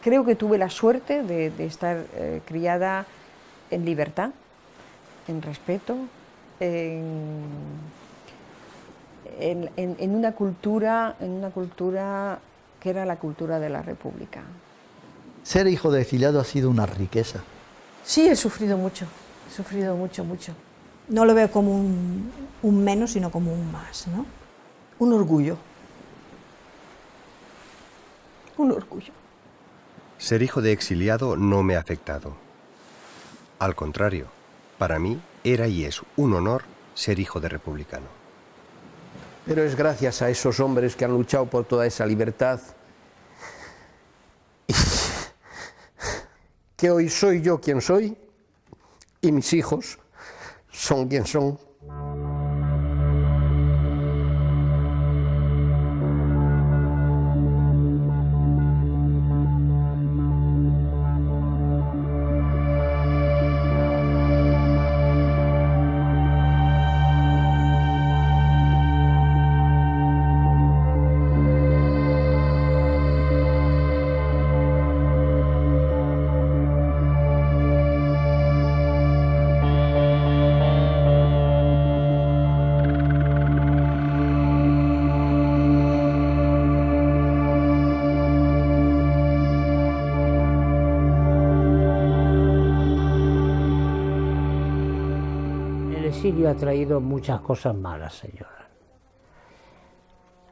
Creo que tuve la suerte de estar criada en libertad, en respeto, en una cultura que era la cultura de la República. Ser hijo de exiliado ha sido una riqueza. Sí, he sufrido mucho, mucho. No lo veo como un menos, sino como un más, ¿no? Un orgullo. Un orgullo. Ser hijo de exiliado no me ha afectado. Al contrario, para mí era y es un honor ser hijo de republicano. Pero es gracias a esos hombres que han luchado por toda esa libertad que hoy soy yo quien soy y mis hijos son quien son. El exilio ha traído muchas cosas malas, señora.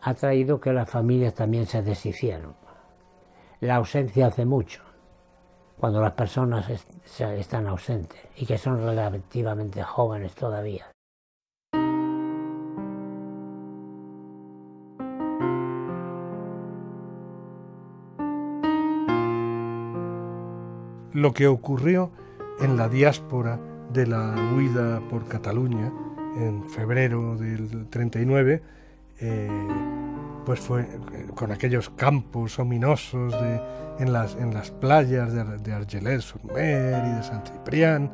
Ha traído que las familias también se deshicieron. La ausencia hace mucho, cuando las personas están ausentes y que son relativamente jóvenes todavía. Lo que ocurrió en la diáspora de la huida por Cataluña en febrero del 39, pues fue con aquellos campos ominosos en las playas de Argelès-sur-Mer y de San Ciprián,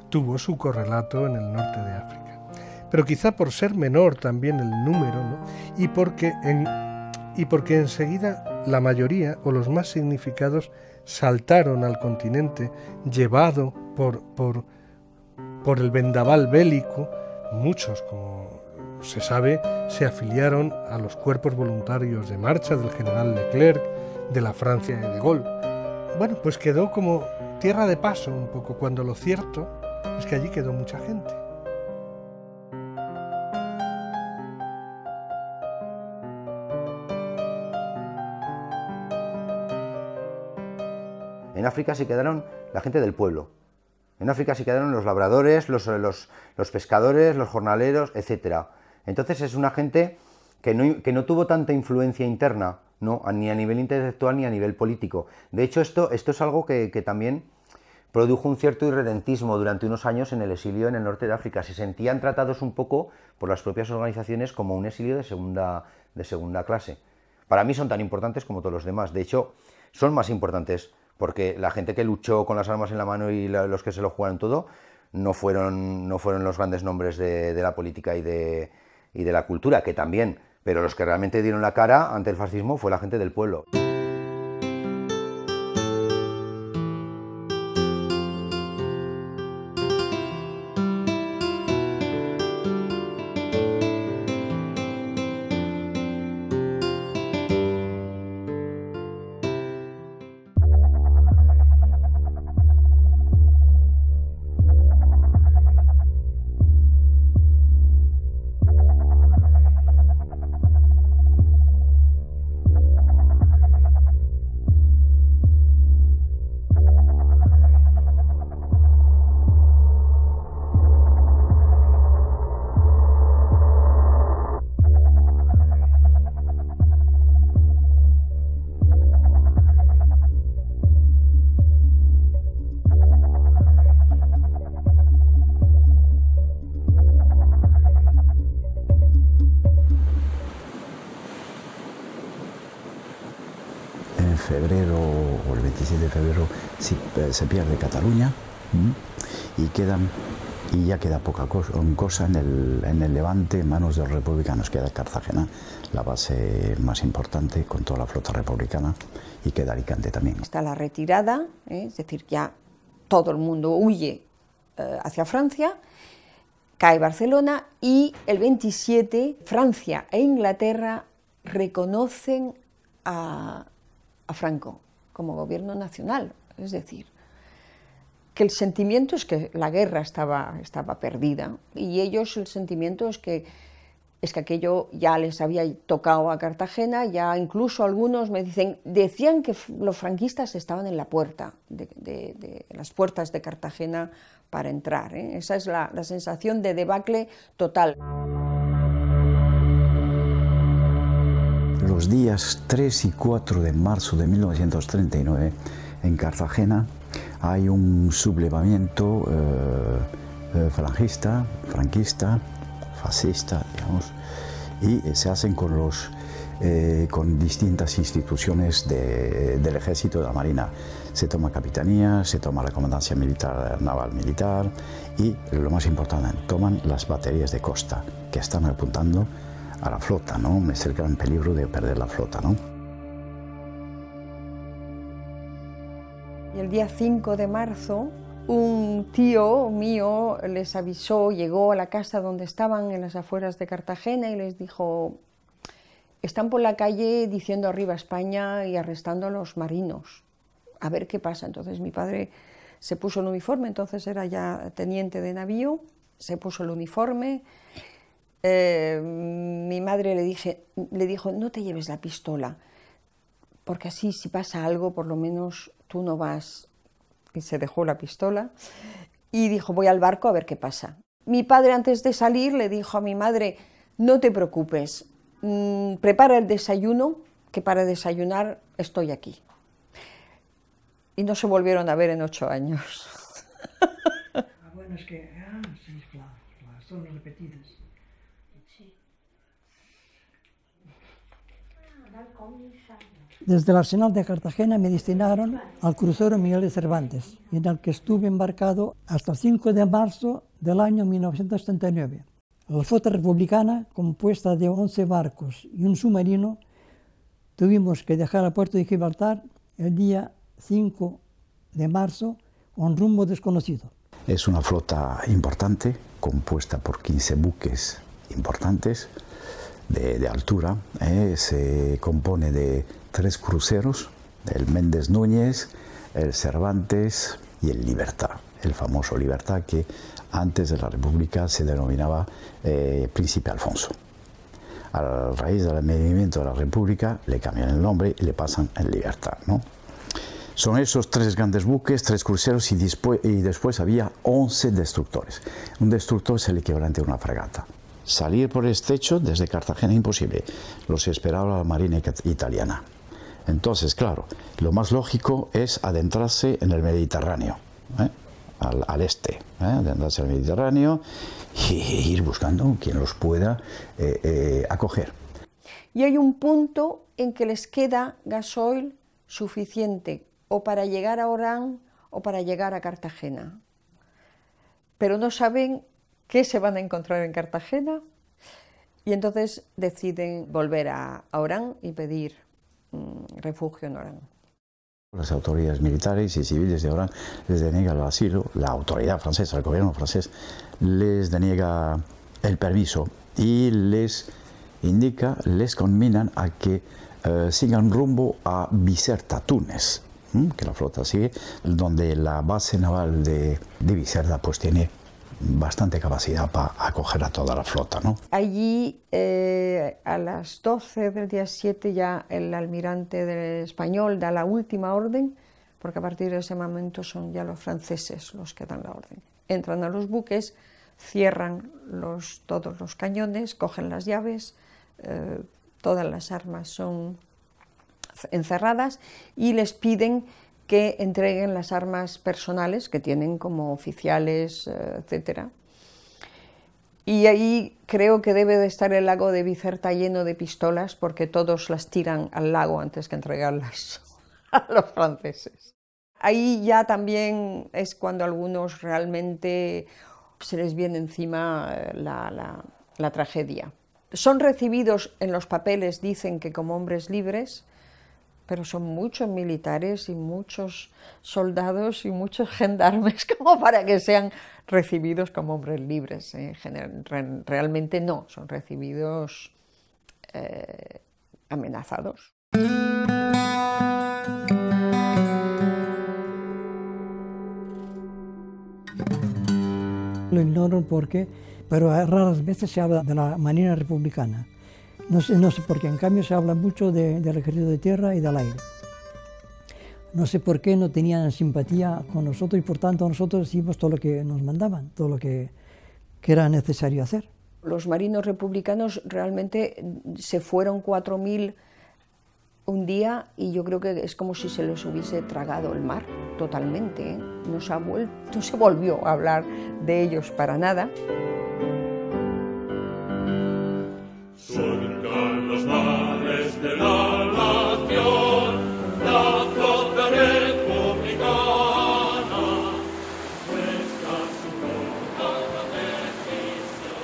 tuvo su correlato en el norte de África. Pero quizá por ser menor también el número, ¿no? y porque enseguida la mayoría o los más significados saltaron al continente llevado por el vendaval bélico. Muchos, como se sabe, se afiliaron a los cuerpos voluntarios de marcha del general Leclerc, de la Francia de Gaulle. Bueno, pues quedó como tierra de paso un poco, cuando lo cierto es que allí quedó mucha gente. En África se quedaron la gente del pueblo. En África se quedaron los labradores, los pescadores, los jornaleros, etc. Entonces es una gente que no tuvo tanta influencia interna, ¿no? Ni a nivel intelectual ni a nivel político. De hecho, esto es algo que también produjo un cierto irredentismo durante unos años en el exilio en el norte de África. Se sentían tratados un poco por las propias organizaciones como un exilio de segunda clase. Para mí son tan importantes como todos los demás. De hecho, son más importantes, porque la gente que luchó con las armas en la mano y los que se lo jugaron todo no fueron los grandes nombres de la política y de la cultura, que también, pero los que realmente dieron la cara ante el fascismo fue la gente del pueblo. En febrero, o el 27 de febrero, se pierde Cataluña y quedan y ya queda poca cosa en el Levante, en manos de los republicanos. Queda Cartagena, la base más importante, con toda la flota republicana, y queda Alicante también. Está la retirada, es decir, ya todo el mundo huye hacia Francia, cae Barcelona y el 27 Francia e Inglaterra reconocen a Franco como gobierno nacional, es decir, que el sentimiento es que la guerra estaba perdida y ellos el sentimiento es que aquello ya les había tocado a Cartagena, ya incluso algunos me decían que los franquistas estaban en la puerta, de las puertas de Cartagena para entrar, ¿eh? Esa es la sensación de debacle total. Los días 3 y 4 de marzo de 1939, en Cartagena, hay un sublevamiento franquista, fascista, digamos, y se hacen con distintas instituciones del ejército, de la marina. Se toma capitanía, se toma la comandancia militar, naval militar, y lo más importante, toman las baterías de costa, que están apuntando a la flota, ¿no? Es el gran peligro de perder la flota, ¿no? Y el día 5 de marzo, un tío mío les avisó, llegó a la casa donde estaban en las afueras de Cartagena y les dijo: están por la calle diciendo arriba España y arrestando a los marinos, a ver qué pasa. Entonces mi padre se puso el uniforme, entonces era ya teniente de navío, se puso el uniforme. Mi madre le dijo: no te lleves la pistola, porque así si pasa algo por lo menos tú no vas. Y se dejó la pistola y dijo: voy al barco a ver qué pasa. Mi padre, antes de salir, le dijo a mi madre: no te preocupes, prepara el desayuno, que para desayunar estoy aquí. Y no se volvieron a ver en 8 años. Bueno, es que sí, claro, son repetidas. Desde el arsenal de Cartagena me destinaron al crucero Miguel de Cervantes, en el que estuve embarcado hasta el 5 de marzo del año 1939. La flota republicana, compuesta de 11 barcos y un submarino, tuvimos que dejar el puerto de Gibraltar el día 5 de marzo con rumbo desconocido. Es una flota importante, compuesta por 15 buques importantes, de altura. Se compone de 3 cruceros, el Méndez Núñez, el Cervantes y el Libertad, el famoso Libertad, que antes de la República se denominaba Príncipe Alfonso. A raíz del advenimiento de la República le cambian el nombre y le pasan el Libertad, ¿no? Son esos 3 grandes buques, 3 cruceros, y después había 11 destructores. Un destructor es el equivalente a una fragata. Salir por el estrecho desde Cartagena imposible, los esperaba la marina italiana. Entonces, claro, lo más lógico es adentrarse en el Mediterráneo, al este, adentrarse al Mediterráneo y ir buscando quien los pueda acoger. Y hay un punto en que les queda gasoil suficiente o para llegar a Orán o para llegar a Cartagena, pero no saben qué se van a encontrar en Cartagena, y entonces deciden volver a Orán y pedir refugio en Orán. Las autoridades militares y civiles de Orán les deniegan el asilo, la autoridad francesa, el gobierno francés, les deniega el permiso y les indica, les conminan a que sigan rumbo a Biserta, Túnez, que la flota sigue, donde la base naval de Biserta pues tiene bastante capacidad para acoger a toda la flota, ¿no? Allí, a las 12 del día 7, ya el almirante español da la última orden, porque a partir de ese momento son ya los franceses los que dan la orden. Entran a los buques, cierran todos los cañones, cogen las llaves, todas las armas son encerradas y les piden que entreguen las armas personales que tienen como oficiales, etc. Y ahí creo que debe de estar el lago de Biserta lleno de pistolas, porque todos las tiran al lago antes que entregarlas a los franceses. Ahí ya también es cuando algunos realmente se les viene encima la tragedia. Son recibidos en los papeles, dicen que como hombres libres, pero son muchos militares y muchos soldados y muchos gendarmes como para que sean recibidos como hombres libres. Realmente no, son recibidos amenazados. Lo ignoro porque, pero raras veces se habla de la Marina Republicana. No sé por qué, en cambio se habla mucho del ejército de tierra y del aire. No sé por qué no tenían simpatía con nosotros y por tanto nosotros hicimos todo lo que nos mandaban, todo lo que era necesario hacer. Los marinos republicanos realmente se fueron 4.000 un día y yo creo que es como si se les hubiese tragado el mar totalmente, ¿eh? No se volvió a hablar de ellos para nada. Surcan los mares de la nación, la flota republicana, nuestra suprema decisión.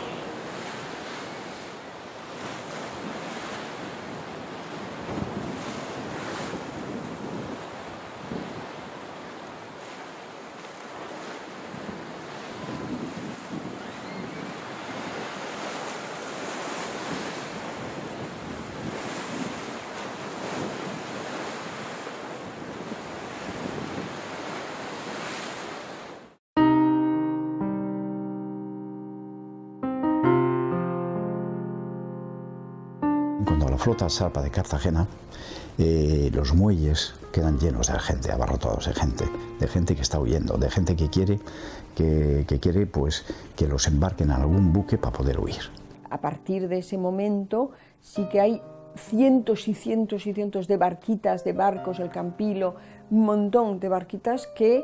Cuando la flota zarpa de Cartagena, los muelles quedan llenos de gente, abarrotados de gente que está huyendo, de gente que quiere pues, que los embarquen en algún buque para poder huir. A partir de ese momento sí que hay cientos y cientos y cientos de barquitas, de barcos, el Campilo, un montón de barquitas que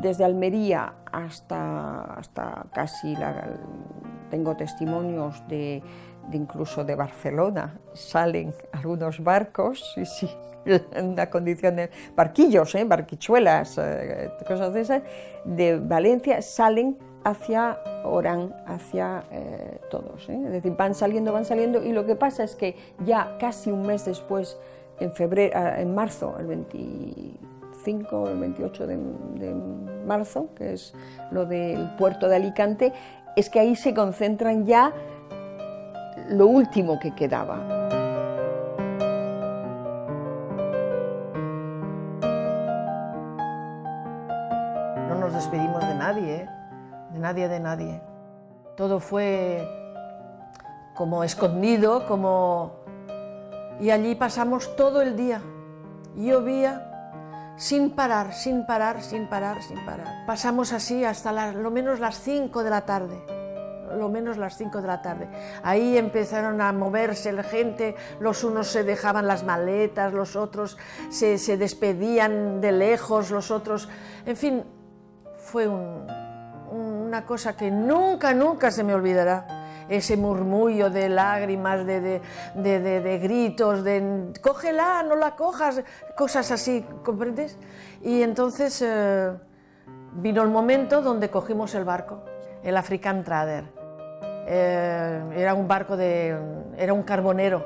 desde Almería hasta casi, tengo testimonios de incluso de Barcelona, salen algunos barcos, sí, en una condición de barquillos, barquichuelas, cosas de esas, de Valencia salen hacia Orán, hacia todos. Es decir, van saliendo y lo que pasa es que ya casi un mes después, en marzo, el 25 o el 28 de marzo, que es lo del puerto de Alicante, es que ahí se concentran ya lo último que quedaba. No nos despedimos de nadie, de nadie. Todo fue como escondido, y allí pasamos todo el día. Llovía sin parar. Pasamos así hasta lo menos las 5 de la tarde. Ahí empezaron a moverse la gente, los unos se dejaban las maletas, los otros se despedían de lejos, los otros... En fin, fue una cosa que nunca se me olvidará. Ese murmullo de lágrimas, de gritos, de cógela, no la cojas, cosas así, ¿comprendes? Y entonces vino el momento donde cogimos el barco, el African Trader. Era un barco era un carbonero.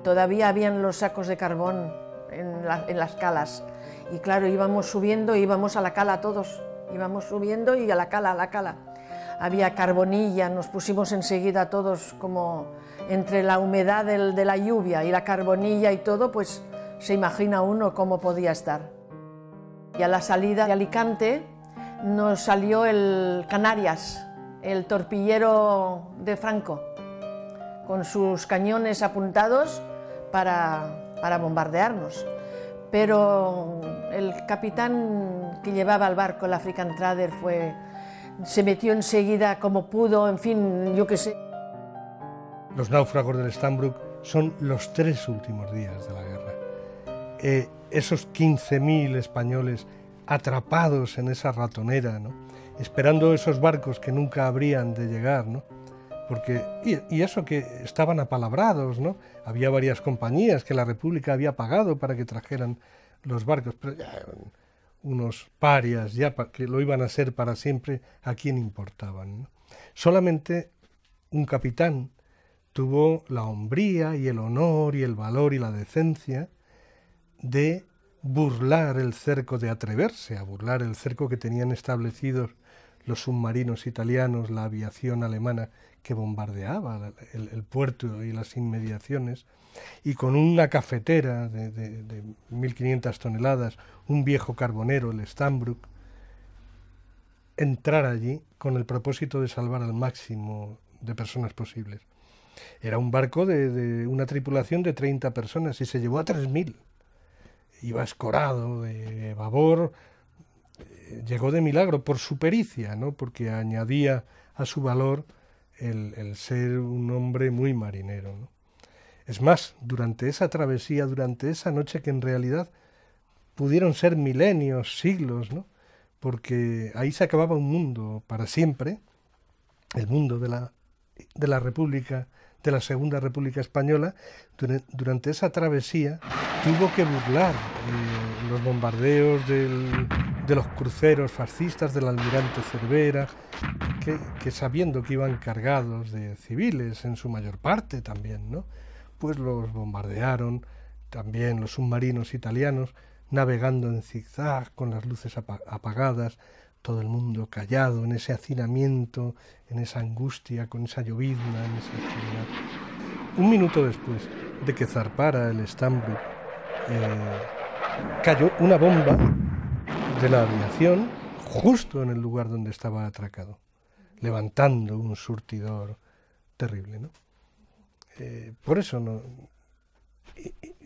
Todavía habían los sacos de carbón en las calas. Y claro, íbamos subiendo, íbamos a la cala todos. Íbamos subiendo y a la cala. Había carbonilla, nos pusimos enseguida todos como entre la humedad de la lluvia y la carbonilla y todo, pues se imagina uno cómo podía estar. Y a la salida de Alicante nos salió el Canarias, el torpillero de Franco, con sus cañones apuntados para bombardearnos. Pero el capitán que llevaba el barco, el African Trader, se metió enseguida como pudo, en fin, yo qué sé. Los náufragos del Stambrook son los 3 últimos días de la guerra. Esos 15.000 españoles atrapados en esa ratonera, ¿no?, esperando esos barcos que nunca habrían de llegar, ¿no?, porque, y eso que estaban apalabrados, ¿no? Había varias compañías que la República había pagado para que trajeran los barcos, pero ya, unos parias ya que lo iban a ser para siempre, ¿a quién importaban, ¿no? Solamente un capitán tuvo la hombría y el honor y el valor y la decencia de burlar el cerco, de atreverse a burlar el cerco que tenían establecidos los submarinos italianos, la aviación alemana que bombardeaba el puerto y las inmediaciones, y con una cafetera de 1.500 toneladas, un viejo carbonero, el Stambrook, entrar allí con el propósito de salvar al máximo de personas posibles. Era un barco de una tripulación de 30 personas y se llevó a 3.000. Iba escorado de babor, llegó de milagro por su pericia, ¿no? Porque añadía a su valor el ser un hombre muy marinero, ¿no? Es más, durante esa travesía, durante esa noche, que en realidad pudieron ser milenios, siglos, ¿no? Porque ahí se acababa un mundo para siempre, el mundo de la República, de la Segunda República Española. Durante esa travesía tuvo que burlar los bombardeos de los cruceros fascistas del almirante Cervera, que sabiendo que iban cargados de civiles, en su mayor parte también, ¿no? Pues los bombardearon, también los submarinos italianos, navegando en zigzag, con las luces apagadas, todo el mundo callado, en ese hacinamiento, en esa angustia, con esa llovizna, en esa oscuridad. Un minuto después de que zarpara el Stambrook, cayó una bomba de la aviación justo en el lugar donde estaba atracado, levantando un surtidor terrible, ¿no? Por eso, ¿no?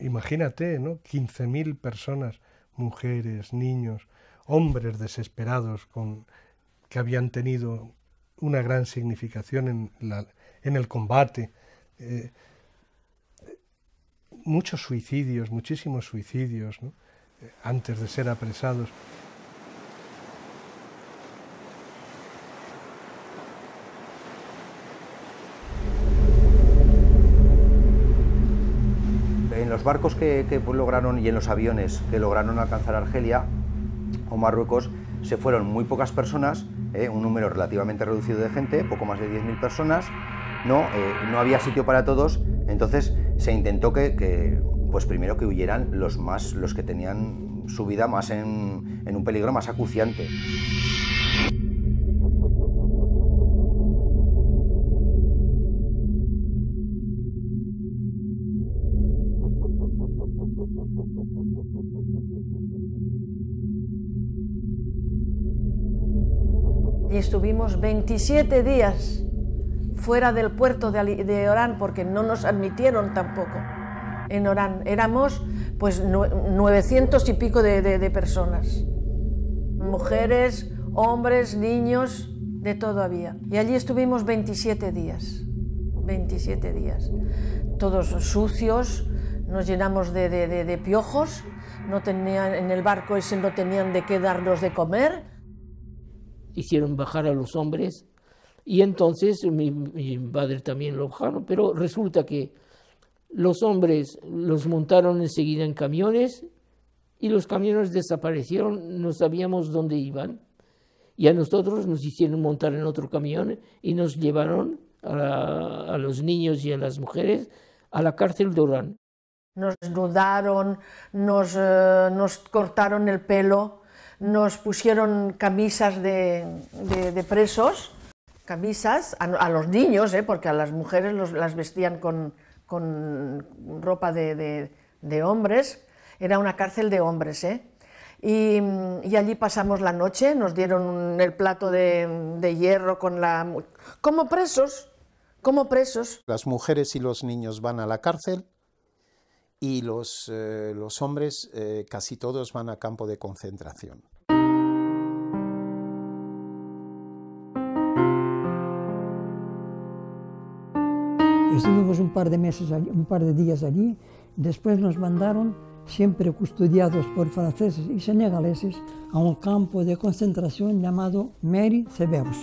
Imagínate, ¿no? 15.000 personas, mujeres, niños, hombres desesperados que habían tenido una gran significación en el combate. Muchos suicidios, muchísimos suicidios, ¿no? Antes de ser apresados. En los barcos que lograron, y en los aviones que lograron alcanzar Argelia o Marruecos, se fueron muy pocas personas, un número relativamente reducido de gente, poco más de 10.000 personas, no había sitio para todos, entonces se intentó pues primero que huyeran los que tenían su vida más en un peligro más acuciante. Y estuvimos 27 días fuera del puerto de Orán, porque no nos admitieron tampoco en Orán. Éramos pues 900 y pico de personas, mujeres, hombres, niños, de todo había. Y allí estuvimos 27 días, todos sucios, nos llenamos de piojos, en el barco ese no tenían de qué darnos de comer. Hicieron bajar a los hombres y entonces mi padre también lo bajaron, pero resulta que los hombres los montaron enseguida en camiones y los camiones desaparecieron, no sabíamos dónde iban, y a nosotros nos hicieron montar en otro camión y nos llevaron a los niños y a las mujeres a la cárcel de Orán. Nos desnudaron, nos cortaron el pelo, nos pusieron camisas de presos, camisas a los niños, porque a las mujeres las vestían con ropa de hombres. Era una cárcel de hombres, y allí pasamos la noche, nos dieron el plato de hierro como presos. Las mujeres y los niños van a la cárcel y los hombres casi todos van a campo de concentración. Estuvimos un par de meses allí, un par de días allí, después nos mandaron, siempre custodiados por franceses y senegaleses, a un campo de concentración llamado Meri Sebeos,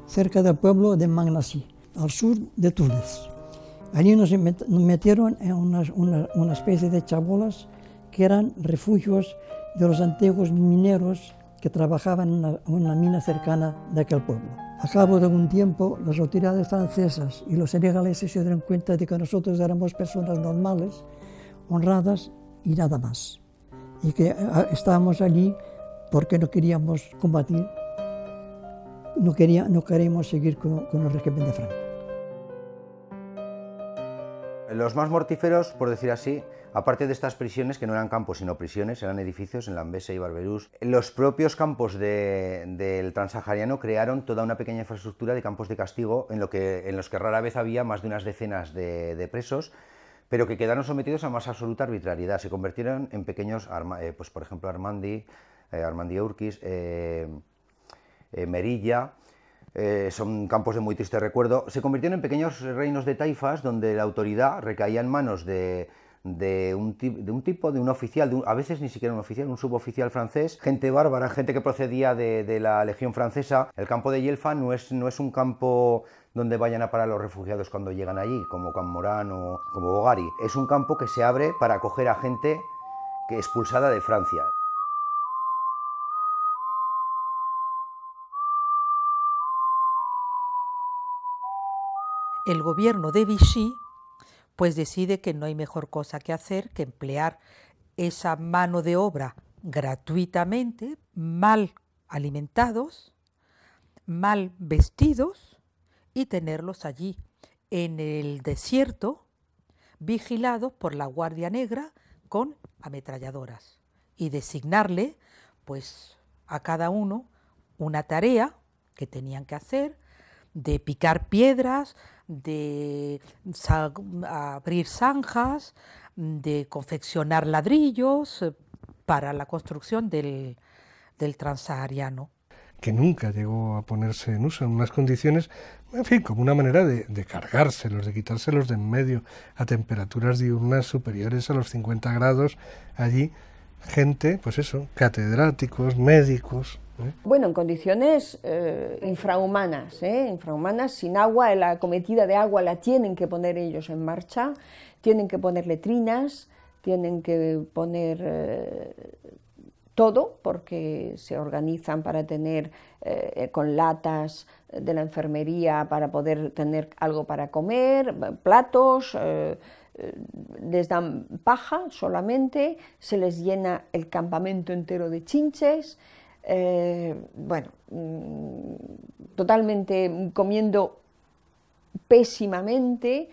cerca del pueblo de Magnassi, al sur de Túnez. Allí nos metieron en una especie de chabolas que eran refugios de los antiguos mineros que trabajaban en una mina cercana de aquel pueblo. A cabo de un tiempo, las autoridades francesas y los senegaleses se dieron cuenta de que nosotros éramos personas normales, honradas y nada más. Y que estábamos allí porque no queríamos combatir, no queríamos seguir con el régimen de Franco. Los más mortíferos, por decir así, aparte de estas prisiones, que no eran campos sino prisiones, eran edificios en Lambesa y Barberús, los propios campos del Transahariano crearon toda una pequeña infraestructura de campos de castigo en los que rara vez había más de unas decenas de presos, pero que quedaron sometidos a más absoluta arbitrariedad. Se convirtieron en pequeños, pues por ejemplo Armandi Urquiz, Merilla, son campos de muy triste recuerdo. Se convirtieron en pequeños reinos de taifas donde la autoridad recaía en manos de un oficial, a veces ni siquiera un oficial, un suboficial francés, gente bárbara, gente que procedía de la Legión Francesa. El campo de Yelfa no es un campo donde vayan a parar los refugiados cuando llegan allí, como Can Morán o como Bogari. Es un campo que se abre para acoger a gente que expulsada de Francia. El gobierno de Vichy pues decide que no hay mejor cosa que hacer que emplear esa mano de obra gratuitamente, mal alimentados, mal vestidos, y tenerlos allí en el desierto, vigilados por la Guardia Negra con ametralladoras, y designarle pues a cada uno una tarea que tenían que hacer, de picar piedras, de abrir zanjas, de confeccionar ladrillos para la construcción del Transahariano. Que nunca llegó a ponerse en uso en unas condiciones, en fin, como una manera de cargárselos, de quitárselos de en medio a temperaturas diurnas superiores a los 50 grados, allí gente, pues eso, catedráticos, médicos. Bueno, en condiciones infrahumanas, infrahumanas, sin agua, la acometida de agua la tienen que poner ellos en marcha, tienen que poner letrinas, tienen que poner todo, porque se organizan para tener con latas de la enfermería para poder tener algo para comer, platos, les dan paja solamente, se les llena el campamento entero de chinches. Bueno, totalmente comiendo pésimamente.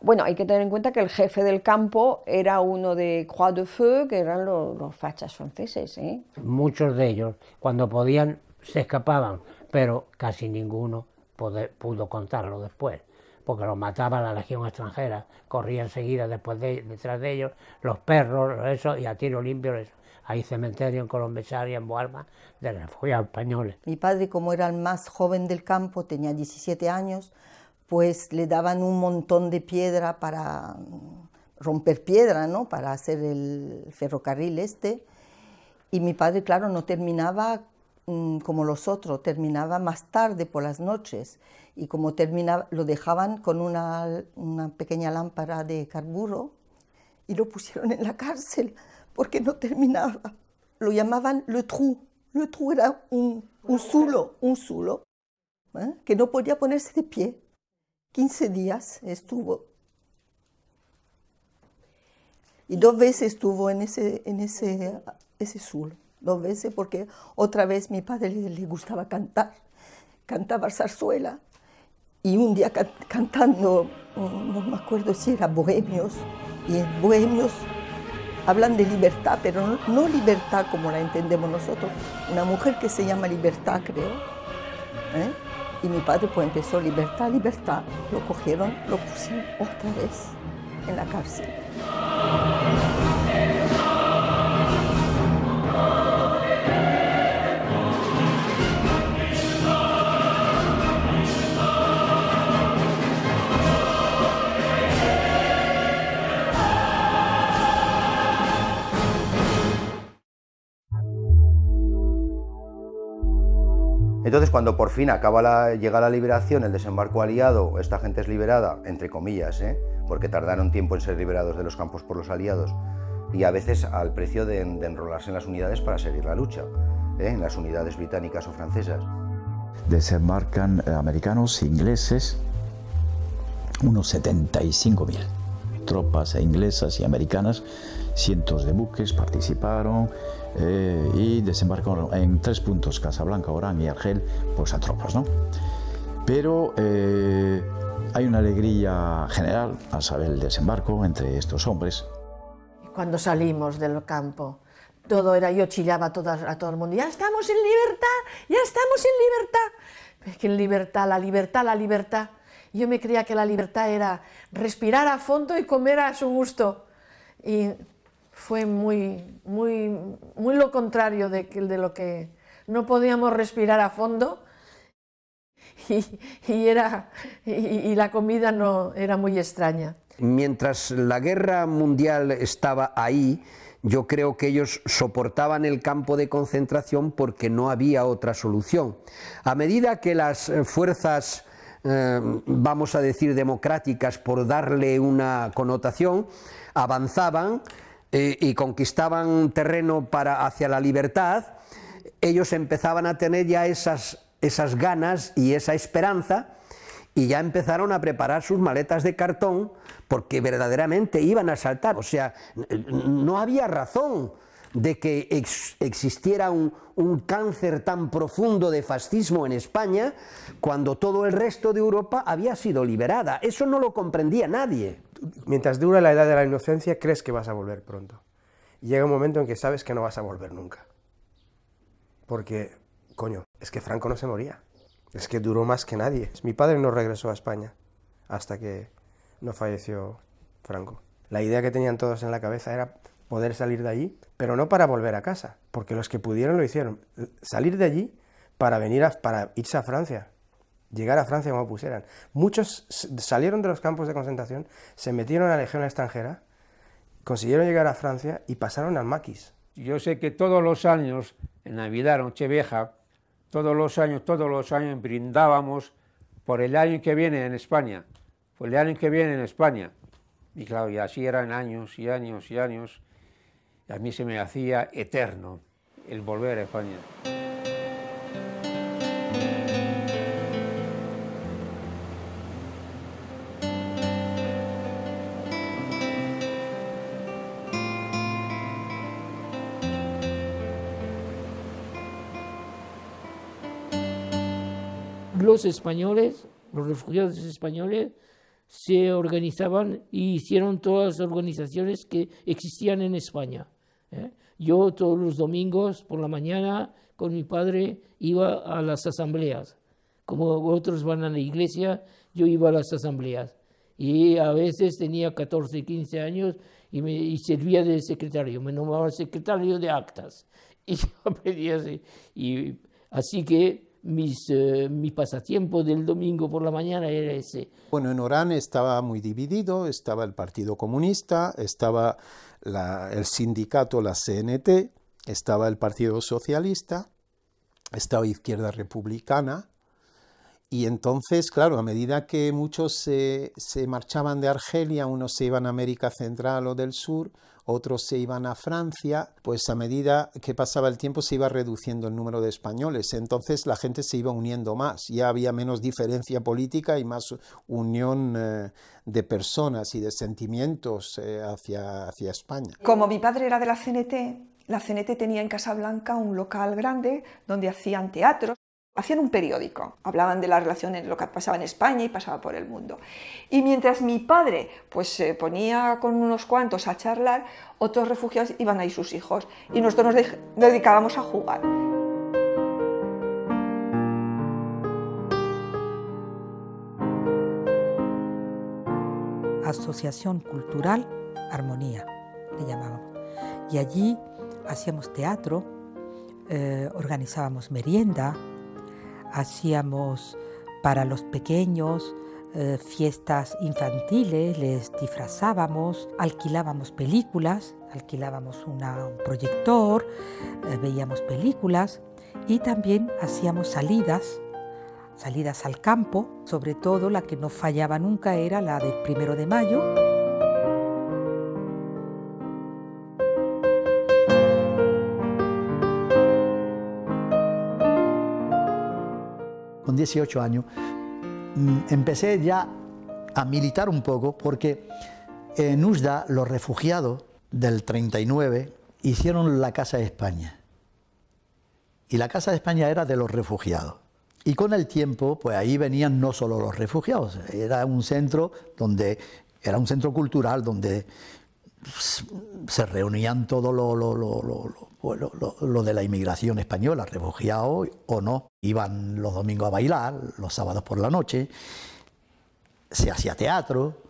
Bueno, hay que tener en cuenta que el jefe del campo era uno de Croix de Feu, que eran los fachas franceses. Muchos de ellos, cuando podían, se escapaban, pero casi ninguno pudo contarlo después, porque los mataba la Legión extranjera, corría enseguida detrás de ellos, los perros, eso, y a tiro limpio eso. Hay cementerio en Colombesaria, en Boalma, de refugiados españoles. Mi padre, como era el más joven del campo, tenía 17 años, pues le daban un montón de piedra para romper piedra, ¿no? Para hacer el ferrocarril y mi padre, claro, no terminaba como los otros, terminaba más tarde por las noches, y como terminaba, lo dejaban con una pequeña lámpara de carburo y lo pusieron en la cárcel porque no terminaba. Lo llamaban le trou. Le trou era un zulo, que no podía ponerse de pie. 15 días estuvo. Y 2 veces estuvo en ese zulo. 2 veces, porque otra vez mi padre le gustaba cantar. Cantaba zarzuela. Y un día cantando, no me acuerdo si era Bohemios, y en Bohemios hablan de libertad, pero no libertad como la entendemos nosotros. Una mujer que se llama Libertad, creo. Y mi padre pues empezó libertad, libertad. Lo cogieron, lo pusieron otra vez en la cárcel. Entonces, cuando por fin llega la liberación, el desembarco aliado, esta gente es liberada, entre comillas, porque tardaron tiempo en ser liberados de los campos por los aliados, y a veces al precio de enrolarse en las unidades para seguir la lucha, en las unidades británicas o francesas. Desembarcan americanos, ingleses, unos 75.000 tropas inglesas y americanas, cientos de buques participaron y desembarcaron en 3 puntos, Casablanca, Orán y Argel, pues a tropas, ¿no? Pero hay una alegría general al saber el desembarco entre estos hombres. Cuando salimos del campo, todo era, yo chillaba a todo el mundo, ya estamos en libertad, ya estamos en libertad. Es que en libertad, la libertad, la libertad. Yo me creía que la libertad era respirar a fondo y comer a su gusto. Y fue muy lo contrario de lo que no podíamos respirar a fondo y la comida no era muy extraña. Mientras la guerra mundial estaba ahí, yo creo que ellos soportaban el campo de concentración porque no había otra solución. A medida que las fuerzas, vamos a decir democráticas, por darle una connotación, avanzaban y conquistaban terreno hacia la libertad, ellos empezaban a tener ya esas ganas y esa esperanza, y ya empezaron a preparar sus maletas de cartón porque verdaderamente iban a saltar. O sea, no había razón de que existiera un cáncer tan profundo de fascismo en España cuando todo el resto de Europa había sido liberada. Eso no lo comprendía nadie. Mientras dura la edad de la inocencia, crees que vas a volver pronto. Y llega un momento en que sabes que no vas a volver nunca. Porque, coño, es que Franco no se moría. Es que duró más que nadie. Mi padre no regresó a España hasta que no falleció Franco. La idea que tenían todos en la cabeza era poder salir de allí, pero no para volver a casa, porque los que pudieron lo hicieron. Salir de allí para irse a Francia, llegar a Francia como pusieran. Muchos salieron de los campos de concentración, se metieron a la Legión extranjera, consiguieron llegar a Francia y pasaron al maquis. Yo sé que todos los años, en Navidad, Nochevieja, todos los años brindábamos por el año que viene en España, por el año que viene en España. Y claro, y así eran años y años y años, y a mí se me hacía eterno el volver a España. Los españoles, los refugiados españoles, se organizaban y hicieron todas las organizaciones que existían en España. Yo todos los domingos por la mañana con mi padre iba a las asambleas. Como otros van a la iglesia, yo iba a las asambleas. Y a veces tenía 14, 15 años y servía de secretario. Me nombraba secretario de actas. Y yo pedía así. Y así que mi pasatiempo del domingo por la mañana era ese. Bueno, en Orán estaba muy dividido, estaba el Partido Comunista, estaba el sindicato, la CNT, estaba el Partido Socialista, estaba Izquierda Republicana, y entonces, claro, a medida que muchos se marchaban de Argelia, unos se iban a América Central o del Sur, otros se iban a Francia, pues a medida que pasaba el tiempo se iba reduciendo el número de españoles, entonces la gente se iba uniendo más, ya había menos diferencia política y más unión de personas y de sentimientos hacia España. Como mi padre era de la CNT tenía en Casablanca un local grande donde hacían teatro. Hacían un periódico, hablaban de las relaciones, lo que pasaba en España y pasaba por el mundo. Y mientras mi padre pues se ponía con unos cuantos a charlar, otros refugiados iban ahí sus hijos y nosotros nos dedicábamos a jugar. Asociación Cultural Armonía, le llamábamos. Y allí hacíamos teatro, organizábamos merienda, hacíamos para los pequeños fiestas infantiles, les disfrazábamos, alquilábamos películas, alquilábamos un proyector, veíamos películas y también hacíamos salidas al campo, sobre todo la que no fallaba nunca era la del 1 de mayo. con 18 años, empecé ya a militar un poco, porque en Újda los refugiados del 39 hicieron la Casa de España. Y la Casa de España era de los refugiados. Y con el tiempo, pues ahí venían no solo los refugiados, era un centro cultural donde se reunían todo lo de la inmigración española, refugiados o no. Iban los domingos a bailar, los sábados por la noche, se hacía teatro,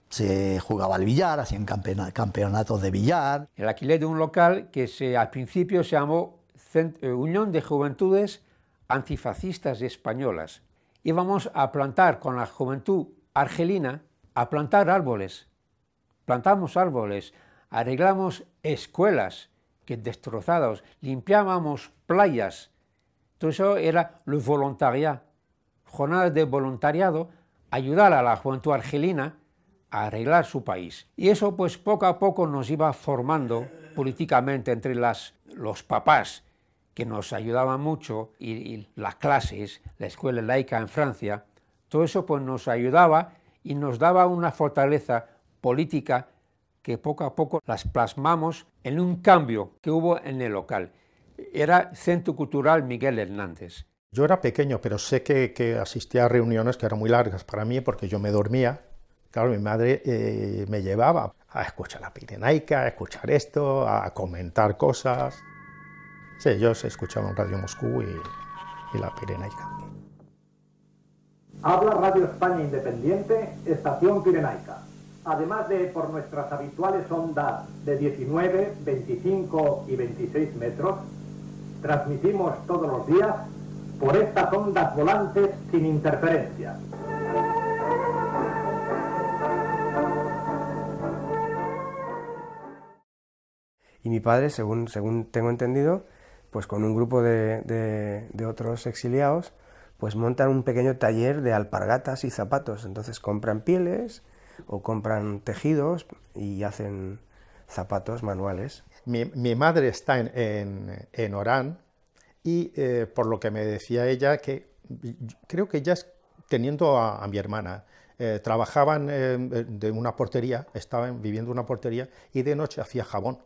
se jugaba al billar, hacían campeonatos de billar. El alquiler de un local que al principio se llamó Unión de Juventudes Antifascistas Españolas. Íbamos a plantar con la juventud argelina, a plantar árboles. Plantamos árboles, arreglamos escuelas que destrozadas, limpiábamos playas. Todo eso era el voluntariado, jornadas de voluntariado, ayudar a la juventud argelina a arreglar su país. Y eso pues poco a poco nos iba formando políticamente entre los papás, que nos ayudaban mucho, y las clases, la escuela laica en Francia. Todo eso pues nos ayudaba y nos daba una fortaleza política que poco a poco las plasmamos en un cambio que hubo en el local. Era Centro Cultural Miguel Hernández. Yo era pequeño, pero sé que asistía a reuniones que eran muy largas para mí porque yo me dormía. Claro, mi madre me llevaba a escuchar la Pirenaica, a escuchar esto, a comentar cosas. Sí, yo escuchaba en Radio Moscú y la Pirenaica. Habla Radio España Independiente, Estación Pirenaica. Además de por nuestras habituales ondas de 19, 25 y 26 metros, transmitimos todos los días por estas ondas volantes sin interferencias. Y mi padre, según tengo entendido, pues con un grupo de otros exiliados, pues montan un pequeño taller de alpargatas y zapatos. Entonces compran pieles o compran tejidos y hacen zapatos manuales. Mi madre está en Orán y por lo que me decía ella, que creo que ella, teniendo a mi hermana, trabajaban de una portería, estaban viviendo en una portería y de noche hacía jabón.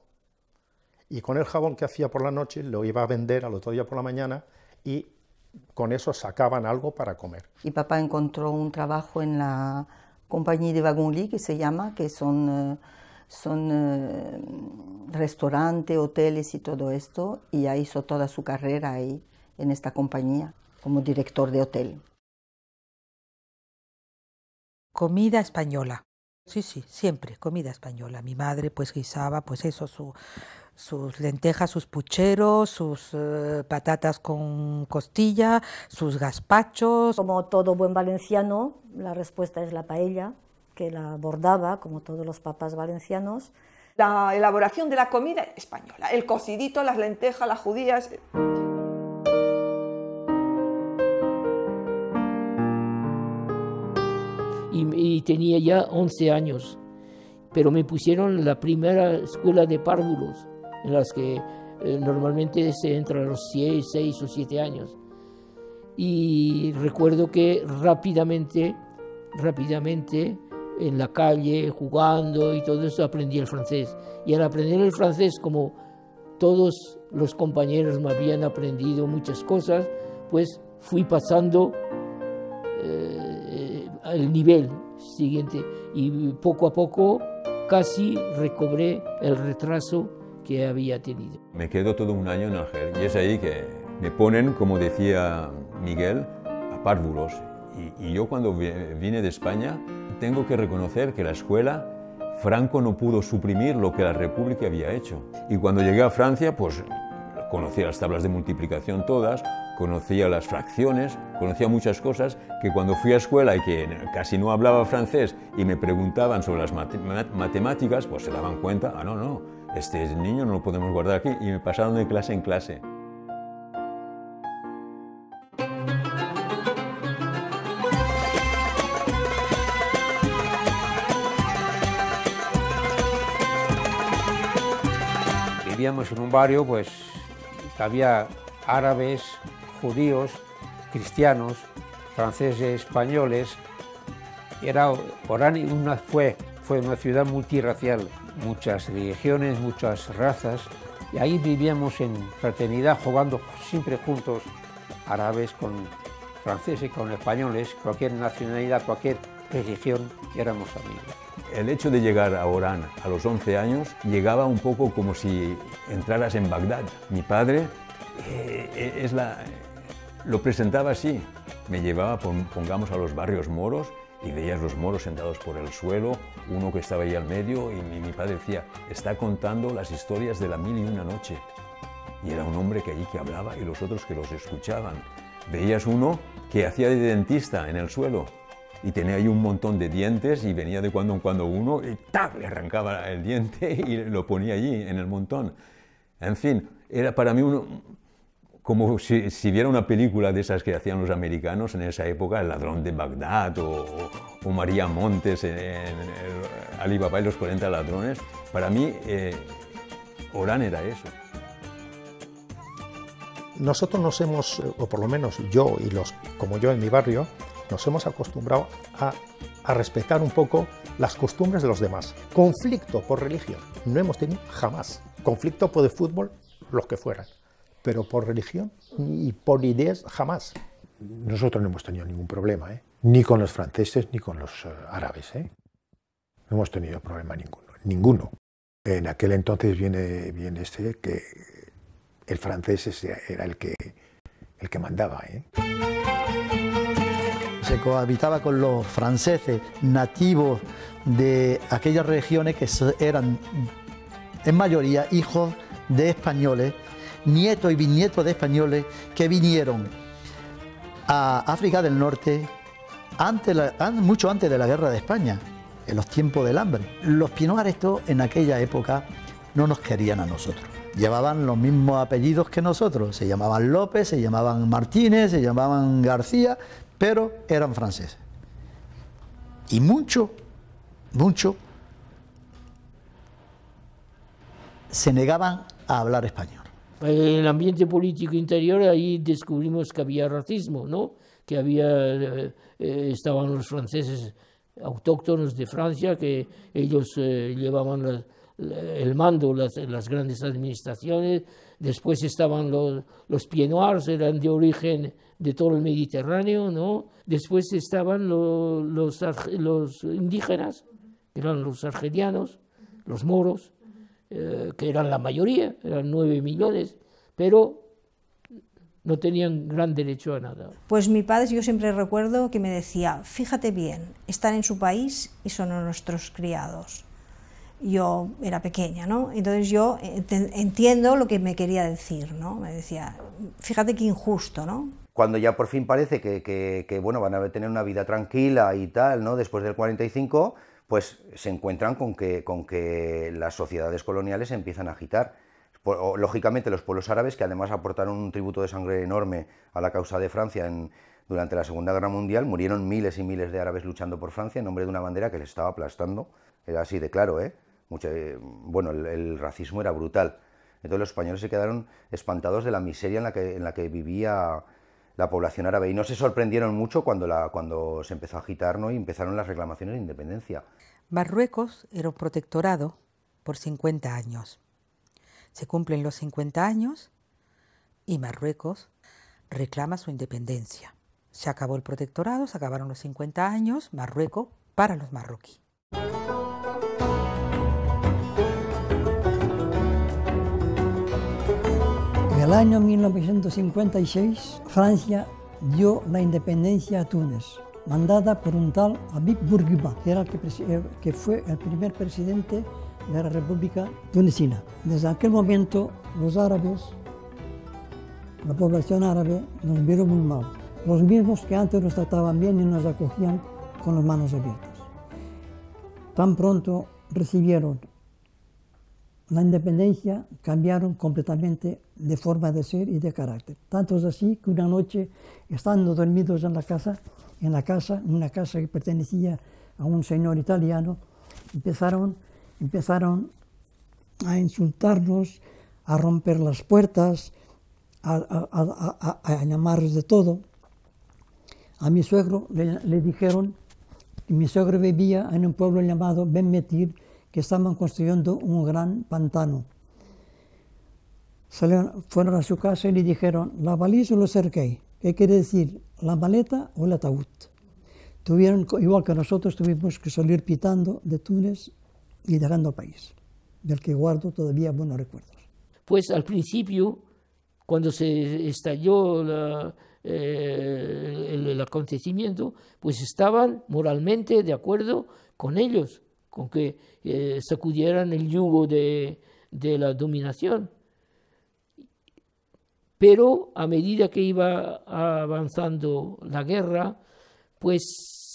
Y con el jabón que hacía por la noche lo iba a vender al otro día por la mañana y con eso sacaban algo para comer. Y papá encontró un trabajo en la compañía de Wagon-Lit, que se llama, que son restaurantes, hoteles y todo esto, y ya hizo toda su carrera ahí, en esta compañía, como director de hotel. Comida española. Sí, siempre comida española. Mi madre pues guisaba pues eso, sus lentejas, sus pucheros, sus patatas con costilla, sus gazpachos. Como todo buen valenciano, la respuesta es la paella, que la bordaba, como todos los papás valencianos. La elaboración de la comida española, el cocidito, las lentejas, las judías. Y tenía ya 11 años, pero me pusieron en la primera escuela de párvulos, en las que normalmente se entra a los 6 o 7 años. Y recuerdo que rápidamente, en la calle, jugando y todo eso, aprendí el francés. Y al aprender el francés, como todos los compañeros me habían aprendido muchas cosas, pues fui pasando al nivel siguiente y poco a poco casi recobré el retraso que había tenido. Me quedo todo un año en Argel y es ahí que me ponen, como decía Miguel, a párvulos. Y yo cuando vine de España tengo que reconocer que la escuela, Franco no pudo suprimir lo que la República había hecho. Y cuando llegué a Francia, pues conocía las tablas de multiplicación todas, conocía las fracciones, conocía muchas cosas que cuando fui a escuela y que casi no hablaba francés y me preguntaban sobre las matemáticas, pues se daban cuenta, no, este niño no lo podemos guardar aquí, y me pasaron de clase en clase. Vivíamos en un barrio, pues había árabes, judíos, cristianos, franceses, españoles. Orán fue una ciudad multirracial, muchas religiones, muchas razas, y ahí vivíamos en fraternidad, jugando siempre juntos, árabes con franceses, con españoles, cualquier nacionalidad, cualquier religión, éramos amigos. El hecho de llegar a Orán a los 11 años llegaba un poco como si entraras en Bagdad. Mi padre lo presentaba así, me llevaba, pongamos, a los barrios moros y veías los moros sentados por el suelo, uno que estaba ahí al medio, y mi padre decía, está contando las historias de la 1001 noche. Y era un hombre que allí que hablaba y los otros que los escuchaban. Veías uno que hacía de dentista en el suelo y tenía ahí un montón de dientes y venía de cuando en cuando uno y ¡tac!, le arrancaba el diente y lo ponía allí en el montón. En fin, era para mí como si viera una película de esas que hacían los americanos en esa época, El ladrón de Bagdad o María Montes en Ali Baba y los 40 ladrones. Para mí, Orán era eso. Nosotros nos hemos, o por lo menos yo y como yo en mi barrio, nos hemos acostumbrado a respetar un poco las costumbres de los demás. Conflicto por religión no hemos tenido jamás. Conflicto por el fútbol, los que fueran. Pero por religión y por ideas, jamás. Nosotros no hemos tenido ningún problema, ni con los franceses ni con los árabes. No hemos tenido problema ninguno. En aquel entonces viene que el francés era el que mandaba. Se cohabitaba con los franceses nativos de aquellas regiones que eran en mayoría hijos de españoles, nietos y bisnietos de españoles que vinieron a África del Norte mucho antes de la Guerra de España, en los tiempos del hambre. Los pienuares en aquella época no nos querían a nosotros. Llevaban los mismos apellidos que nosotros, se llamaban López, se llamaban Martínez, se llamaban García, pero eran franceses. Y mucho se negaban a hablar español. En el ambiente político interior ahí descubrimos que había racismo, ¿no? Que estaban los franceses autóctonos de Francia, que ellos llevaban el mando, las grandes administraciones. Después estaban los pieds-noirs, eran de origen de todo el Mediterráneo, ¿no? Después estaban los indígenas, que eran los argelianos, los moros, que eran la mayoría, eran 9 millones, pero no tenían gran derecho a nada. Pues mi padre, yo siempre recuerdo que me decía, fíjate bien, están en su país y son nuestros criados. Yo era pequeña, ¿no? Entonces yo entiendo lo que me quería decir, ¿no? Me decía, fíjate qué injusto, ¿no? Cuando ya por fin parece que bueno, van a tener una vida tranquila y tal, ¿no? Después del 45, pues se encuentran con que las sociedades coloniales se empiezan a agitar. Lógicamente los pueblos árabes, que además aportaron un tributo de sangre enorme a la causa de Francia durante la Segunda Guerra Mundial, murieron miles y miles de árabes luchando por Francia en nombre de una bandera que les estaba aplastando. Era así de claro, bueno, el racismo era brutal. Entonces los españoles se quedaron espantados de la miseria en la que vivía la población árabe y no se sorprendieron mucho cuando se empezó a agitar, ¿no? Y empezaron las reclamaciones de independencia. Marruecos era un protectorado por 50 años. Se cumplen los 50 años y Marruecos reclama su independencia. Se acabó el protectorado, se acabaron los 50 años, Marruecos para los marroquíes. En el año 1956, Francia dio la independencia a Túnez, mandada por un tal Habib Bourguiba, que fue el primer presidente de la República Tunecina. Desde aquel momento, los árabes, la población árabe, nos vieron muy mal. Los mismos que antes nos trataban bien y nos acogían con las manos abiertas. Tan pronto recibieron la independencia, cambiaron completamente de forma de ser y de carácter. Tanto es así que una noche, estando dormidos en una casa que pertenecía a un señor italiano, empezaron a insultarnos, a romper las puertas, a llamarnos de todo. A mi suegro le dijeron, mi suegro vivía en un pueblo llamado Ben Metir, que estaban construyendo un gran pantano. Fueron a su casa y le dijeron, la valise o lo cerqué. ¿Qué quiere decir? ¿La maleta o el ataúd? Tuvieron, igual que nosotros, tuvimos que salir pitando de Túnez y dejando el país, del que guardo todavía buenos recuerdos. Pues al principio, cuando se estalló el acontecimiento, pues estaban moralmente de acuerdo con ellos, con que sacudieran el yugo de la dominación. Pero a medida que iba avanzando la guerra, pues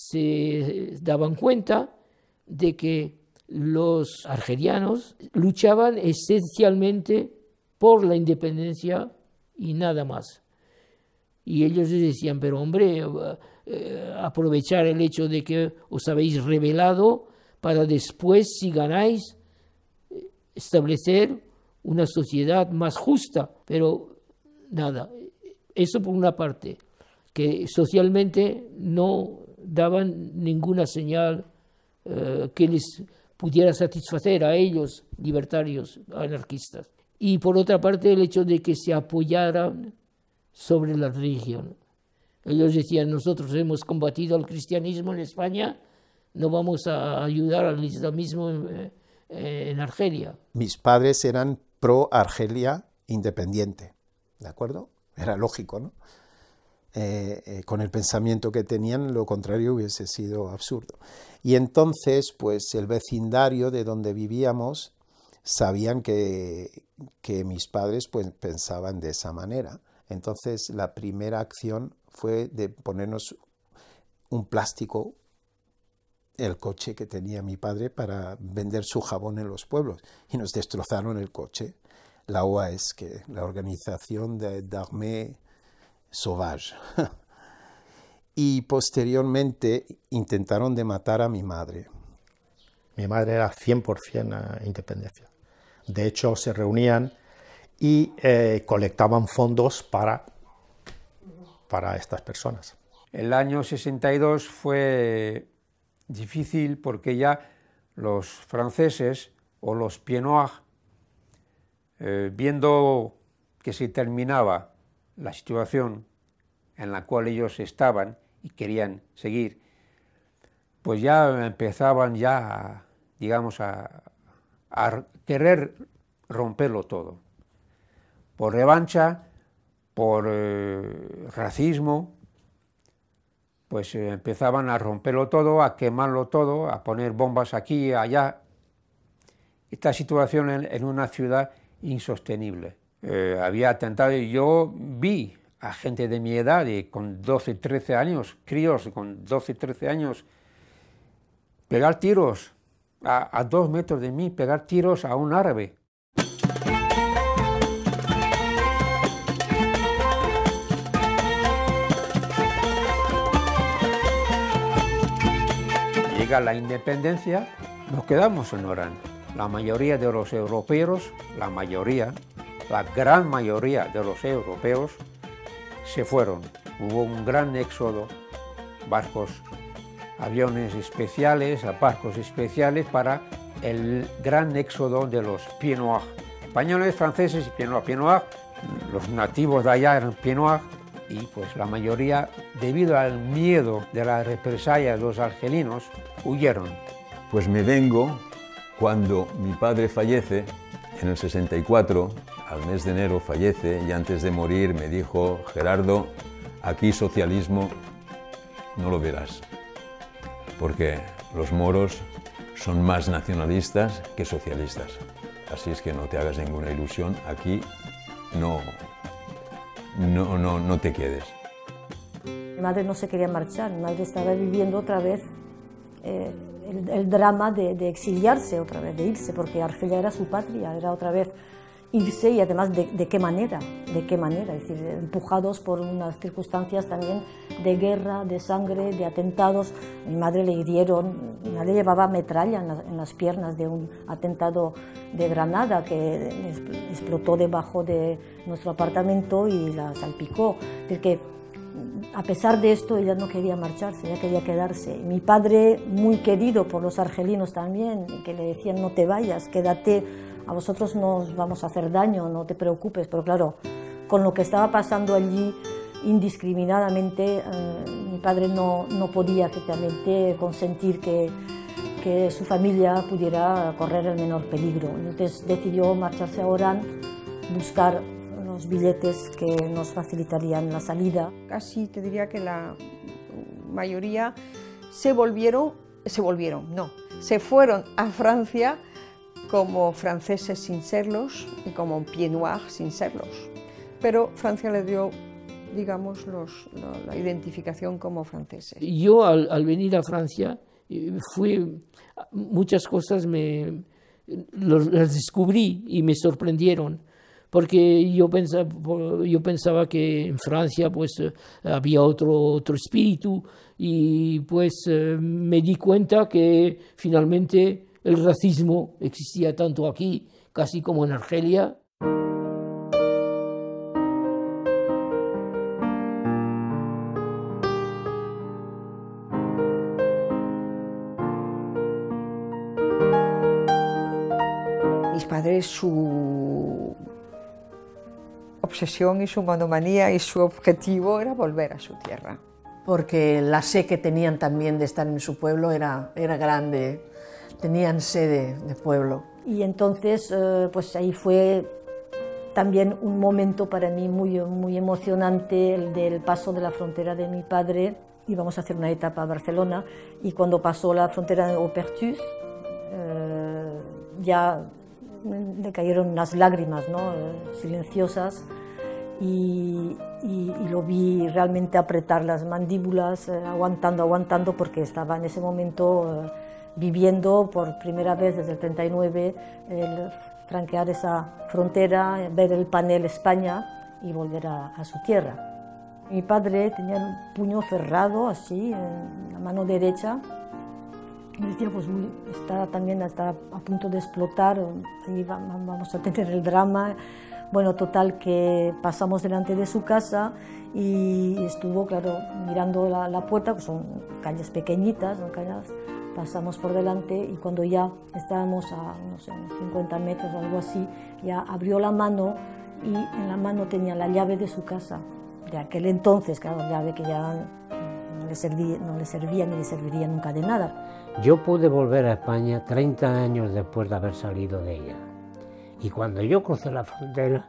se daban cuenta de que los argelianos luchaban esencialmente por la independencia y nada más. Y ellos les decían, pero hombre, aprovechar el hecho de que os habéis rebelado para después, si ganáis, establecer una sociedad más justa. Pero nada, eso por una parte, que socialmente no daban ninguna señal que les pudiera satisfacer a ellos, libertarios, anarquistas. Y por otra parte, el hecho de que se apoyaran sobre la religión. Ellos decían, nosotros hemos combatido al cristianismo en España, no vamos a ayudar al islamismo en Argelia. Mis padres eran pro Argelia independiente, ¿de acuerdo? Era lógico, ¿no? Con el pensamiento que tenían, lo contrario hubiese sido absurdo. Y entonces, pues el vecindario de donde vivíamos sabían que mis padres pues pensaban de esa manera. Entonces la primera acción fue de ponernos un plástico, el coche que tenía mi padre para vender su jabón en los pueblos, y nos destrozaron el coche. La OAS, que la Organización d'Armée Sauvage. Y posteriormente intentaron de matar a mi madre. Mi madre era 100% independencia. De hecho, se reunían y colectaban fondos para estas personas. El año 62 fue difícil porque ya los franceses o los Pieds Noirs, viendo que se terminaba la situación en la cual ellos estaban y querían seguir, pues ya empezaban ya, digamos, a querer romperlo todo. Por revancha, por racismo, pues empezaban a romperlo todo, a quemarlo todo, a poner bombas aquí y allá. Esta situación en una ciudad insostenible. Había atentado y yo vi a gente de mi edad, con 12, 13 años, críos con 12, 13 años, pegar tiros a 2 metros de mí, pegar tiros a un árabe. Llega la independencia, nos quedamos en Orán. La mayoría de los europeos, la gran mayoría de los europeos se fueron. Hubo un gran éxodo, barcos, aviones especiales, barcos especiales para el gran éxodo de los Pieds Noirs. Españoles, franceses y Pieds Noirs. Pieds Noirs, los nativos de allá eran Pieds Noirs, y pues la mayoría, debido al miedo de la represalia de los argelinos, huyeron. Pues me vengo cuando mi padre fallece, en el 64, al mes de enero fallece, y antes de morir me dijo, Gerardo, aquí socialismo no lo verás, porque los moros son más nacionalistas que socialistas. Así es que no te hagas ninguna ilusión, aquí no te quedes. Mi madre no se quería marchar, mi madre estaba viviendo otra vez el drama de exiliarse otra vez, de irse, porque Argelia era su patria, era otra vez irse, y además de qué manera, es decir, empujados por unas circunstancias también de guerra, de sangre, de atentados. A mi madre le hirieron, mi madre llevaba metralla en las piernas de un atentado de granada que explotó debajo de nuestro apartamento y la salpicó. Es decir, que A pesar de esto, ella no quería marcharse, ella quería quedarse. Mi padre, muy querido por los argelinos también, que le decían no te vayas, quédate, a vosotros no os vamos a hacer daño, no te preocupes. Pero claro, con lo que estaba pasando allí indiscriminadamente, mi padre no podía efectivamente consentir que su familia pudiera correr el menor peligro. Entonces decidió marcharse a Orán, buscar los billetes que nos facilitarían la salida. Casi te diría que la mayoría se fueron a Francia como franceses sin serlos y como pieds noirs sin serlos. Pero Francia le dio, digamos, la identificación como franceses. Yo al venir a Francia, muchas cosas las descubrí y me sorprendieron, porque yo pensaba que en Francia pues había otro espíritu, y pues me di cuenta que finalmente el racismo existía tanto aquí, casi como en Argelia. Mis padres, su obsesión y su monomanía y su objetivo era volver a su tierra. Porque la sed que tenían también de estar en su pueblo era grande, tenían sed de pueblo. Y entonces, pues ahí fue también un momento para mí muy emocionante, el del paso de la frontera de mi padre. Íbamos a hacer una etapa a Barcelona, y cuando pasó la frontera de Opertus, ya le cayeron unas lágrimas, ¿no? Silenciosas, y lo vi realmente apretar las mandíbulas, aguantando, porque estaba en ese momento viviendo por primera vez desde el 39 el franquear esa frontera, ver el panel España y volver a su tierra. Mi padre tenía el puño cerrado así, en la mano derecha, y decía, pues está a punto de explotar, ahí vamos a tener el drama. Bueno, total, que pasamos delante de su casa y estuvo, claro, mirando la puerta, que son calles pequeñitas, ¿no? Pasamos por delante, y cuando ya estábamos a, no sé, unos 50 metros o algo así, ya abrió la mano, y en la mano tenía la llave de su casa, de aquel entonces, claro, llave que ya no le servía ni le serviría nunca de nada. Yo pude volver a España 30 años después de haber salido de ella. Y cuando yo crucé la frontera,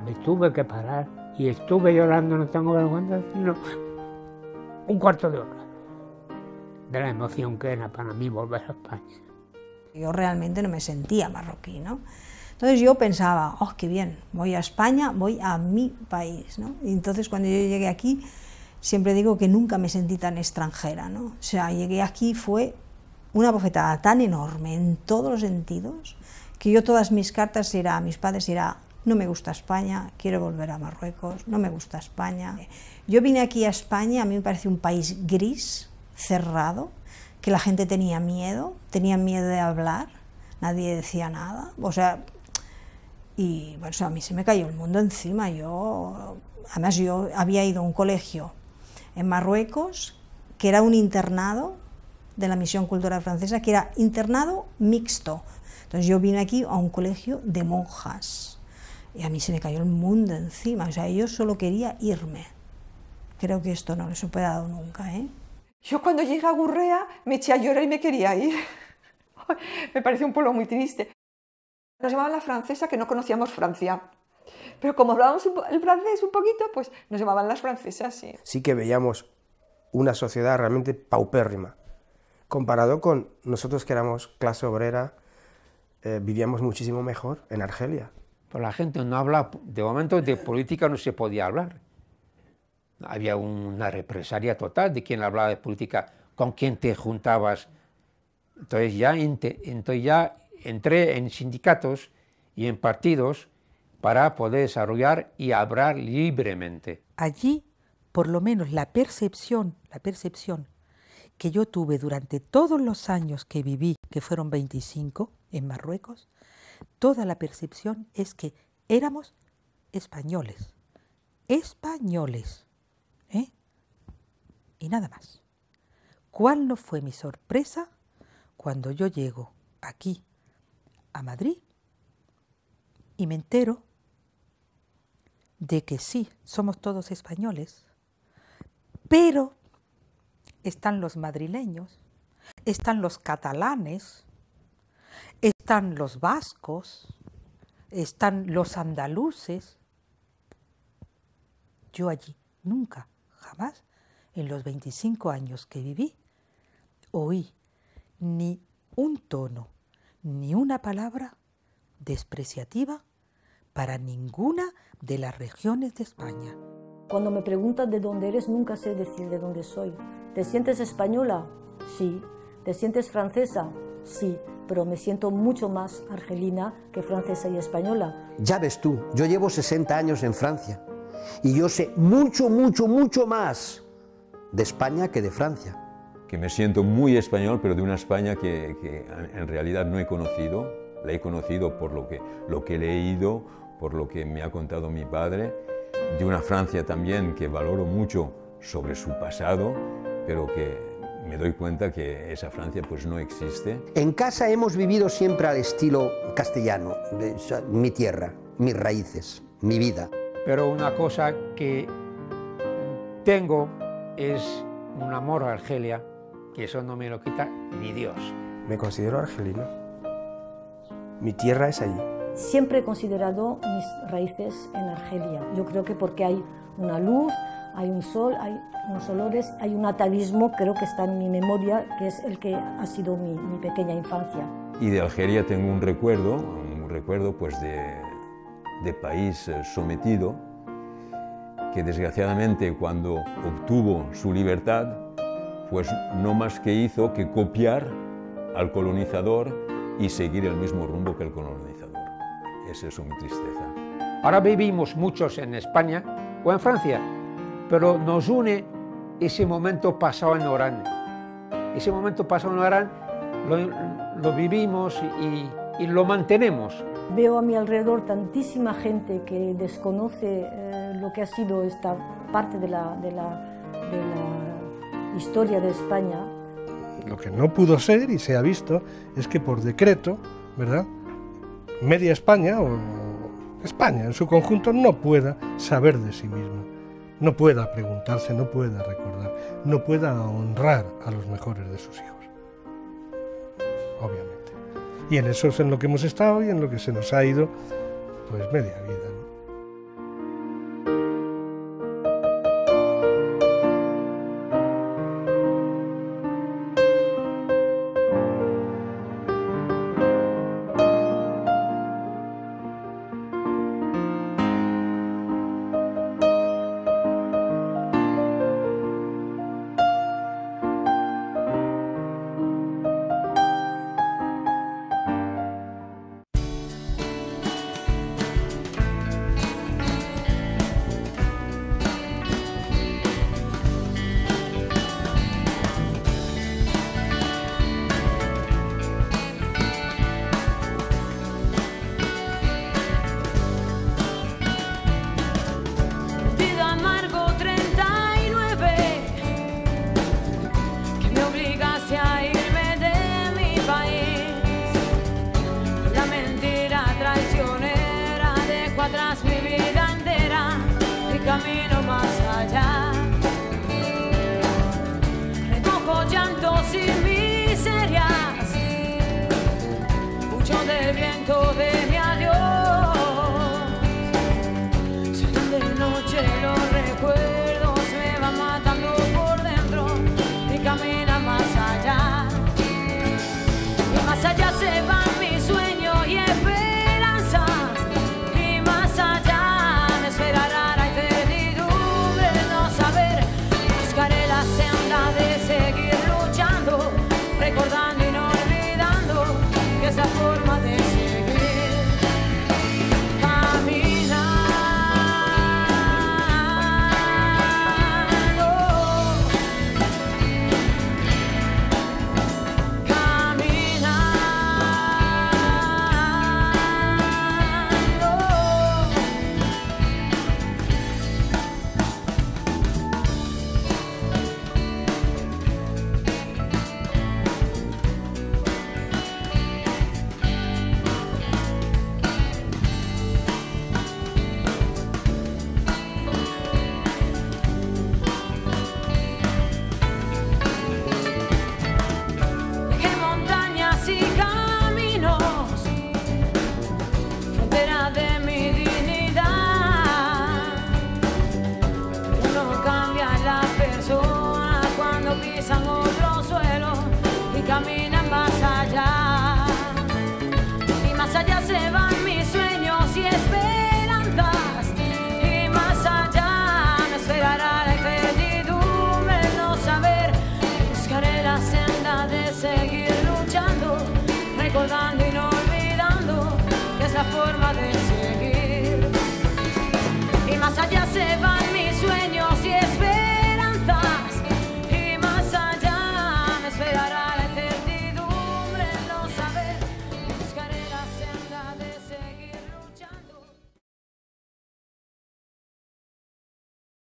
me tuve que parar y estuve llorando, no tengo vergüenza de decirlo, un cuarto de hora, de la emoción que era para mí volver a España. Yo realmente no me sentía marroquí, ¿no? Entonces yo pensaba, oh, qué bien, voy a España, voy a mi país, ¿no? Y entonces cuando yo llegué aquí, siempre digo que nunca me sentí tan extranjera, ¿no? O sea, llegué aquí, fue una bofetada tan enorme en todos los sentidos, que yo todas mis cartas a mis padres era, no me gusta España, quiero volver a Marruecos, no me gusta España. Yo vine aquí a España, a mí me parece un país gris, cerrado, que la gente tenía miedo de hablar, nadie decía nada, o sea, y bueno, a mí se me cayó el mundo encima. Además yo había ido a un colegio en Marruecos, que era un internado de la Misión Cultural Francesa, que era internado mixto. Entonces yo vine aquí a un colegio de monjas, y a mí se me cayó el mundo encima, o sea, yo solo quería irme. Creo que esto no les he dado nunca, ¿eh? Yo cuando llegué a Gurrea me eché a llorar y me quería ir. Me pareció un pueblo muy triste. Nos llamaban la francesa, que no conocíamos Francia. Pero como hablábamos el francés un poquito, pues nos llamaban las francesas, sí. Sí que veíamos una sociedad realmente paupérrima. Comparado con nosotros, que éramos clase obrera, vivíamos muchísimo mejor en Argelia. Pues la gente no habla, de momento de política no se podía hablar. Había una represalia total de quien hablaba de política, con quién te juntabas. Entonces ya entré en sindicatos y en partidos para poder desarrollar y hablar libremente. Allí, por lo menos la percepción que yo tuve durante todos los años que viví, que fueron 25 en Marruecos, toda la percepción es que éramos españoles. Españoles. y nada más. ¿Cuál no fue mi sorpresa cuando yo llego aquí a Madrid y me entero de que sí, somos todos españoles, pero están los madrileños, están los catalanes, están los vascos, están los andaluces. Yo allí nunca, jamás, en los 25 años que viví, oí ni un tono, ni una palabra despreciativa para ninguna de las regiones de España. Cuando me preguntan de dónde eres, nunca sé decir de dónde soy. ¿Te sientes española? Sí. ¿Te sientes francesa? Sí. Pero me siento mucho más argelina que francesa y española. Ya ves tú, yo llevo 60 años en Francia y yo sé mucho, mucho, mucho más de España que de Francia. Que me siento muy español, pero de una España que en realidad no he conocido. La he conocido por lo que he leído, por lo que me ha contado mi padre, de una Francia también que valoro mucho sobre su pasado, pero que me doy cuenta que esa Francia pues no existe. En casa hemos vivido siempre al estilo castellano, mi tierra, mis raíces, mi vida. Pero una cosa que tengo es un amor a Argelia, que eso no me lo quita ni Dios. Me considero argelino. Mi tierra es allí. Siempre he considerado mis raíces en Argelia. Yo creo que porque hay una luz, hay un sol, hay unos olores, hay un atavismo, creo que está en mi memoria, que es el que ha sido mi pequeña infancia. Y de Algeria tengo un recuerdo pues de país sometido, que desgraciadamente cuando obtuvo su libertad, pues no más que hizo que copiar al colonizador y seguir el mismo rumbo que el colonizador. Esa es mi tristeza. Ahora vivimos muchos en España o en Francia, pero nos une ese momento pasado en Orán. Ese momento pasado en Orán lo vivimos y lo mantenemos. Veo a mi alrededor tantísima gente que desconoce lo que ha sido esta parte de la historia de España. Lo que no pudo ser, y se ha visto, es que por decreto, ¿verdad?, media España, o España en su conjunto, no pueda saber de sí misma, no pueda preguntarse, no pueda recordar, no pueda honrar a los mejores de sus hijos, obviamente. Y en eso es en lo que hemos estado y en lo que se nos ha ido, pues, media vida. Tras mi vida entera, mi camino más allá. Recojo llantos y miserias, huyo del viento de